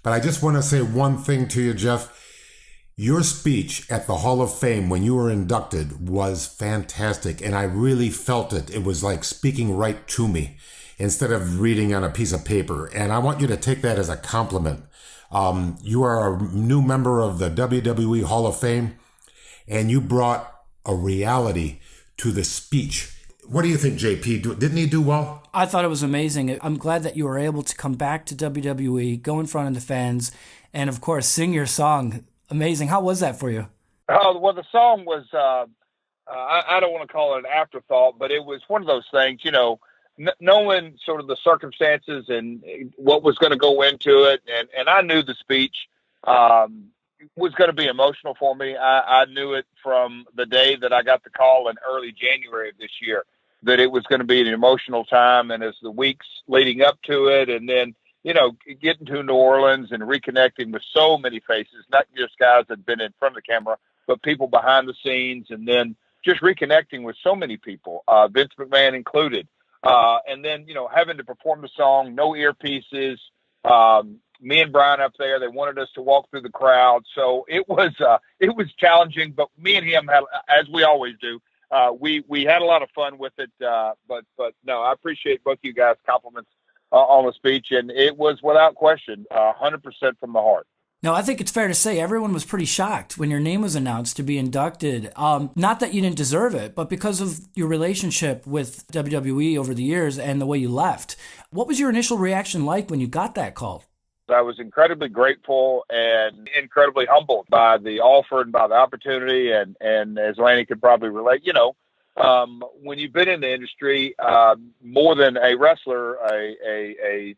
But I just want to say one thing to you, Jeff. Your speech at the Hall of Fame when you were inducted was fantastic, and I really felt it. It was like speaking right to me instead of reading on a piece of paper. And I want you to take that as a compliment. You are a new member of the WWE Hall of Fame, and you brought a reality to the speech. What do you think, JP? Didn't he do well? I thought it was amazing. I'm glad that you were able to come back to WWE, go in front of the fans, and of course, sing your song. Amazing. How was that for you? Well, the song was, I don't want to call it an afterthought, but it was one of those things, knowing sort of the circumstances and what was going to go into it. And I knew the speech was going to be emotional for me. I knew it from the day that I got the call in early January of this year that it was going to be an emotional time. And as the weeks leading up to it, and then getting to New Orleans and reconnecting with so many faces, not just guys that had been in front of the camera, but people behind the scenes, and then just reconnecting with so many people, Vince McMahon included. And then, having to perform the song, no earpieces, me and Brian up there, they wanted us to walk through the crowd. So it was challenging, but me and him had, as we always do, we had a lot of fun with it. But no, I appreciate both you guys' compliments on the speech, and it was without question 100% from the heart. No, I think it's fair to say everyone was pretty shocked when your name was announced to be inducted. Not that you didn't deserve it, but because of your relationship with WWE over the years and the way you left. What was your initial reaction like when you got that call? I was incredibly grateful and incredibly humbled by the offer and by the opportunity. And as Lanny could probably relate, when you've been in the industry, more than a wrestler, a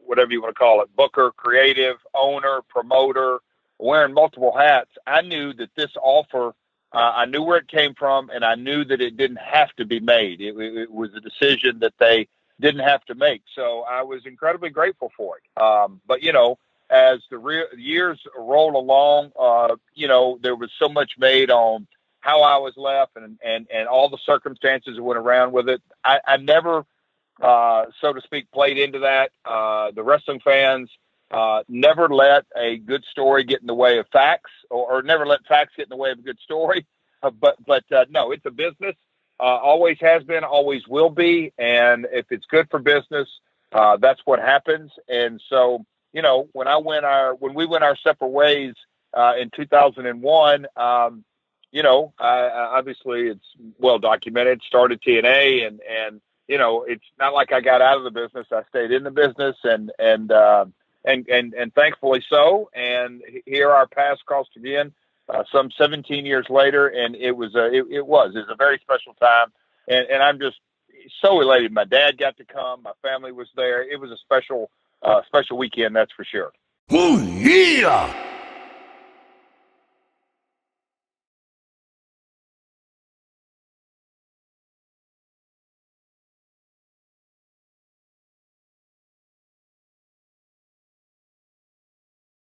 whatever you want to call it, booker, creative, owner, promoter, wearing multiple hats, I knew that this offer, I knew where it came from, and I knew that it didn't have to be made. It was a decision that they didn't have to make. So I was incredibly grateful for it. But, as the years roll along, there was so much made on how I was left and all the circumstances that went around with it. I never, so to speak, played into that. The wrestling fans never let a good story get in the way of facts, or never let facts get in the way of a good story. But no, it's a business. Always has been, always will be. And if it's good for business, that's what happens. And so, when we went our separate ways in 2001, obviously it's well documented, started TNA, and it's not like I got out of the business. I stayed in the business and thankfully so. And here our paths crossed again, some 17 years later. And it was a very special time. And I'm just so elated. My dad got to come, my family was there. It was a special weekend. That's for sure. Ooh, yeah!